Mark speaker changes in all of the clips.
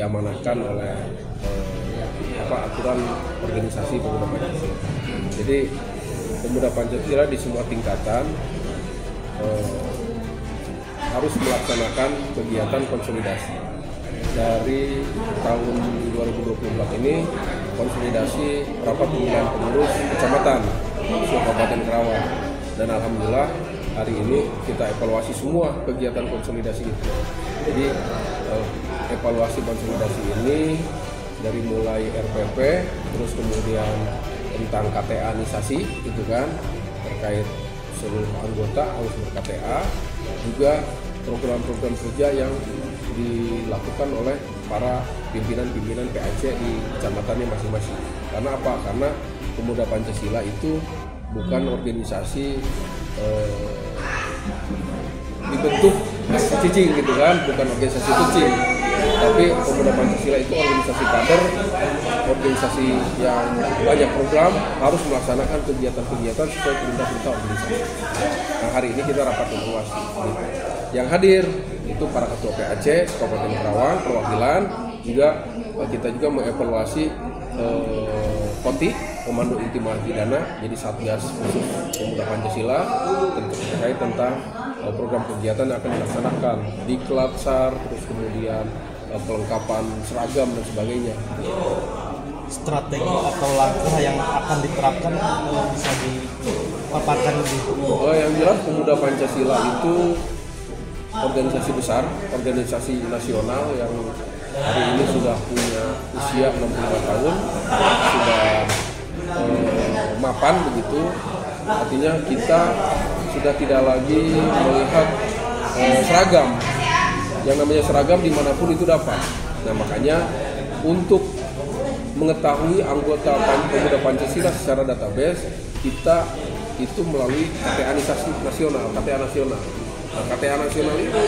Speaker 1: diamanahkan oleh aturan organisasi pemuda Pancasila. Jadi pemuda Pancasila di semua tingkatan harus melaksanakan kegiatan konsolidasi. Dari tahun 2024 ini konsolidasi rapat pemilihan pengurus kecamatan Kabupaten Karawang, dan alhamdulillah hari ini kita evaluasi semua kegiatan konsolidasi itu. Jadi evaluasi konsolidasi ini dari mulai RPP, terus kemudian tentang KTA-nisasi itu kan, terkait seluruh anggota harus ber-KTA, juga program-program kerja yang dilakukan oleh para pimpinan-pimpinan PAC di kecamatannya masing-masing. Karena apa? Karena Pemuda Pancasila itu bukan organisasi dibentuk cicing gitu kan, bukan organisasi kucing, tapi Pemuda Pancasila itu organisasi kader, organisasi yang banyak program, harus melaksanakan kegiatan-kegiatan sesuai perintah-perintah organisasi. Nah, hari ini kita rapat evaluasi. Yang hadir itu para ketua PAC Kabupaten Karawang, perwakilan, juga kita juga mengevaluasi KONTI, Komando Inti Pidana, jadi Satgas Khusus Pemuda Pancasila, terkait tentang program kegiatan yang akan dilaksanakan di Klatsar, terus kemudian kelengkapan seragam dan sebagainya.
Speaker 2: Strategi atau langkah yang akan diterapkan bisa dipaparkan di
Speaker 1: yang jelas Pemuda Pancasila itu organisasi besar, organisasi nasional yang hari ini sudah punya usia 65 tahun, sudah mapan begitu. Artinya kita sudah tidak lagi melihat seragam. Yang namanya seragam dimanapun itu dapat. Nah, makanya untuk mengetahui anggota Pemuda Pancasila secara database, kita itu melalui KTA-nisasi nasional, KTA nasional. Nah, KTA nasional itu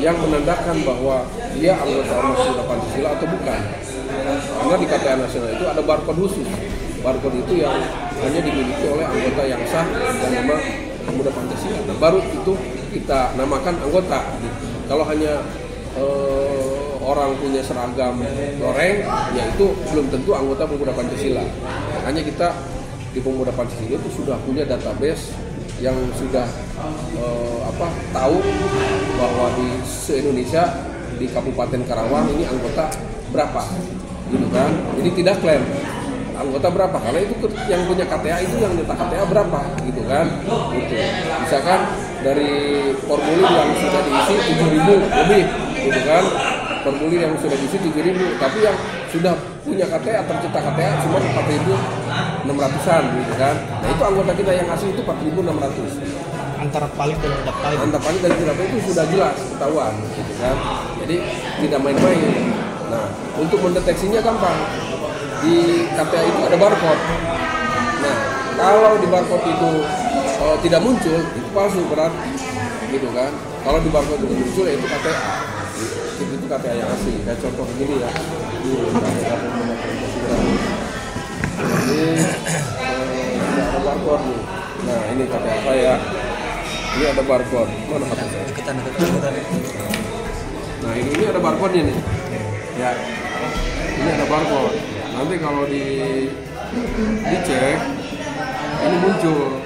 Speaker 1: yang menandakan bahwa dia anggota Pemuda Pancasila atau bukan. Karena di KTA nasional itu ada barcode khusus. Barcode itu yang hanya dimiliki oleh anggota yang sah dan nama Pemuda Pancasila. Nah, baru itu kita namakan anggota. Kalau hanya orang punya seragam loreng, ya itu belum tentu anggota Pemuda Pancasila. Hanya kita di Pemuda Pancasila itu sudah punya database yang sudah tahu bahwa di se-Indonesia di Kabupaten Karawang ini anggota berapa, gitu kan? Jadi tidak klaim anggota berapa, karena itu yang punya KTA itu yang nyetak KTA berapa, gitu kan? Gitu. Misalkan dari formulir yang sudah diisi 7.000 lebih, gitu kan? Formulir yang sudah diisi 7.000, tapi yang sudah punya KTA, tercetak KTA cuma 4.600-an, gitu kan? Nah, itu anggota kita yang asli itu 4.600.
Speaker 2: Antara paling dan tidak paling.
Speaker 1: Antara paling dan tidak paling itu sudah jelas ketahuan, gitu kan? Jadi tidak main-main. Nah, untuk mendeteksinya gampang. Di KTA itu ada barcode. Nah, kalau di barcode itu tidak muncul, itu palsu berarti, gitu kan? Kalau di barcode itu muncul, ya itu KTA. Itu KTA yang asli. Kayak contoh begini ya. Ini ada barcode nih. Nah, ini KTA saya. Ini ada barcode. Mana HP saya?
Speaker 2: Deketan.
Speaker 1: Nah, ini ada barcode-nya nih. Ya. Ini ada barcode. Nanti kalau dicek, ini muncul.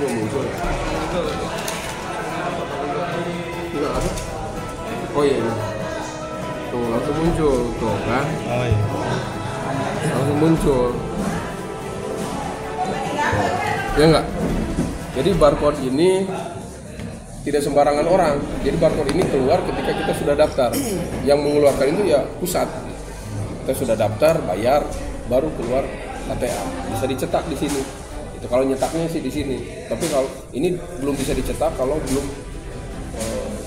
Speaker 1: Muncul. Enggak ada. Oh iya. Tuh langsung muncul, tuh kan?
Speaker 2: Oh iya.
Speaker 1: Langsung muncul. Ya enggak? Jadi barcode ini tidak sembarangan orang. Jadi barcode ini keluar ketika kita sudah daftar. Yang mengeluarkan itu ya pusat. Kita sudah daftar, bayar, baru keluar KTA. Bisa dicetak di sini. Itu kalau nyetaknya sih di sini. Tapi kalau ini belum bisa dicetak kalau belum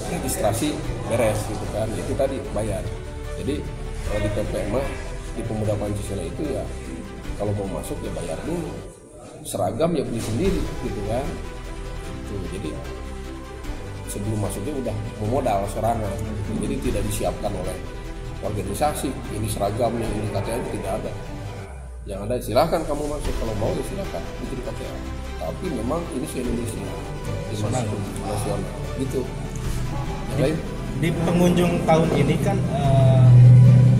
Speaker 1: registrasi beres gitu kan. Itu tadi bayar. Jadi kalau di PPMA di Pemuda Pancasila itu ya kalau mau masuk ya bayar dulu. Seragam ya beli sendiri gitu kan. Jadi sebelum masuknya udah memodal serangan. Jadi tidak disiapkan oleh organisasi. Ini seragamnya, ini katanya tidak ada. Yang ada silahkan kamu masuk, kalau mau ya silahkan itu di KTA. Tapi memang ini se-Indonesia, di nasional, gitu. Yang lain?
Speaker 2: Di pengunjung tahun ini kan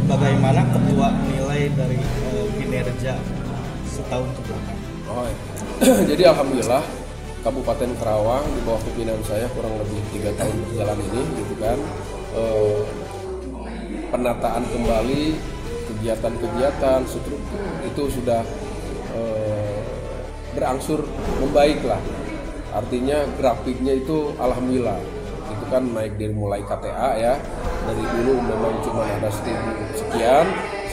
Speaker 2: bagaimana ketua nilai dari kinerja setahun ke belakang?
Speaker 1: Oh, ya. Jadi alhamdulillah Kabupaten Karawang di bawah pimpinan saya kurang lebih 3 tahun berjalan ini, gitu kan. Penataan kembali kegiatan-kegiatan struktur itu sudah berangsur membaik lah. Artinya grafiknya itu alhamdulillah itu kan naik dari mulai KTA ya, dari dulu memang cuma ada 1000 sekian,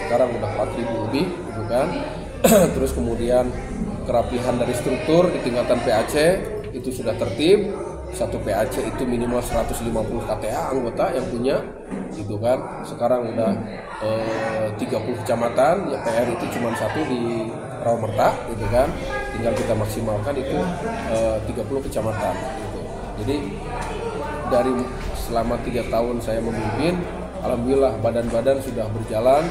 Speaker 1: sekarang udah 4000 lebih gitu kan. Terus kemudian kerapihan dari struktur di tingkatan PAC itu sudah tertib. Satu PAC itu minimal 150 KTA anggota yang punya gitu kan. Sekarang udah 30 kecamatan, ya PR itu cuma 1 di Rawamerta gitu kan. Tinggal kita maksimalkan itu 30 kecamatan gitu. Jadi dari selama 3 tahun saya memimpin, alhamdulillah badan-badan sudah berjalan.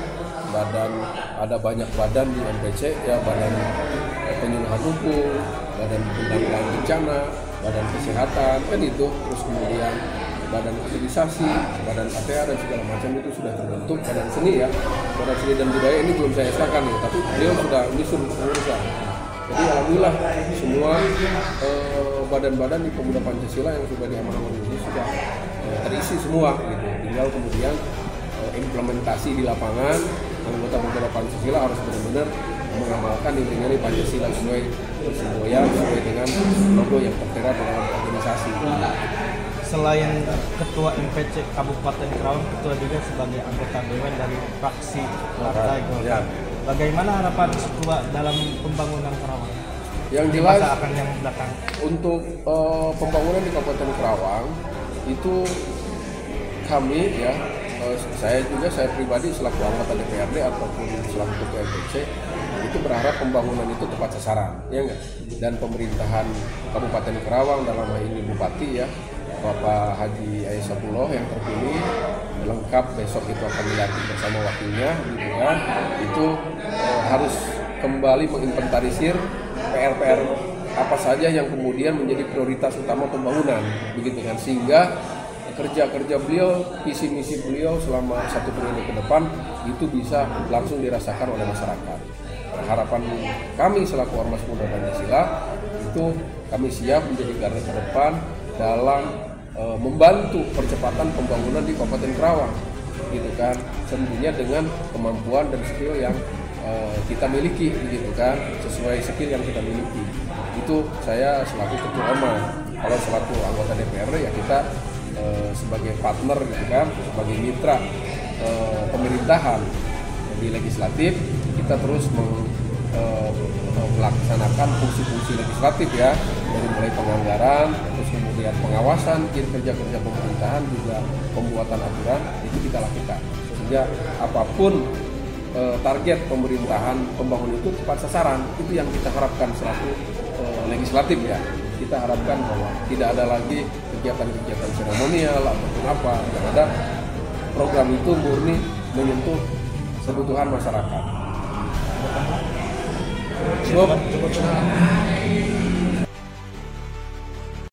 Speaker 1: Ada banyak badan di MPC ya, badan penyuluhan hukum, badan penanggulangan bencana, badan kesehatan kan itu, terus kemudian badan aktivisasi, badan KTA dan segala macam itu sudah terbentuk. Badan seni ya, badan seni dan budaya ini belum saya esakan ya, tapi beliau sudah disuruh pengurusan. Jadi alhamdulillah semua badan-badan di Pemuda Pancasila yang sudah diamanahkan ini sudah terisi semua gitu. Tinggal kemudian implementasi di lapangan, anggota Pemuda Pancasila harus benar-benar mengamalkan nilai-nilai Pancasila sesuai dengan logo yang tertera dalam organisasi.
Speaker 2: Selain Ketua MPC Kabupaten Karawang, Ketua juga sebagai anggota Dewan dari fraksi Partai Golkar. Bagaimana harapan Ketua dalam pembangunan Karawang?
Speaker 1: Yang jelas
Speaker 2: akan yang belakang.
Speaker 1: Untuk pembangunan di Kabupaten Karawang itu kami ya, saya pribadi selaku anggota DPRD ataupun selaku Ketua MPC itu berharap pembangunan itu tepat sasaran, ya enggak? Dan pemerintahan Kabupaten Karawang dalam hal ini Bupati ya, Bapak Haji Aisyapullah yang terpilih lengkap besok itu akan dilantik bersama wakilnya gitu kan. Itu harus kembali menginventarisir PR-PR apa saja yang kemudian menjadi prioritas utama pembangunan begitu kan, sehingga kerja-kerja beliau, visi misi beliau selama 1 periode ke depan itu bisa langsung dirasakan oleh masyarakat. Harapan kami selaku Ormas Pemuda Pancasila itu kami siap menjadi garda terdepan dalam membantu percepatan pembangunan di Kabupaten Karawang gitu kan, tentunya dengan kemampuan dan skill yang kita miliki gitu kan, sesuai skill yang kita miliki. Itu saya selaku Ketua Ormas. Kalau selaku anggota DPRD ya kita sebagai partner gitu kan, sebagai mitra pemerintahan di legislatif, kita terus melaksanakan fungsi-fungsi legislatif ya, dari mulai penganggaran, terus kemudian pengawasan, kerja-kerja pemerintahan, juga pembuatan aturan itu kita lakukan. Sehingga apapun target pemerintahan pembangunan itu tepat sasaran, itu yang kita harapkan selaku legislatif ya. Kita harapkan bahwa tidak ada lagi kegiatan-kegiatan seremonial ataupun apa, yang ada program itu murni menyentuh kebutuhan masyarakat.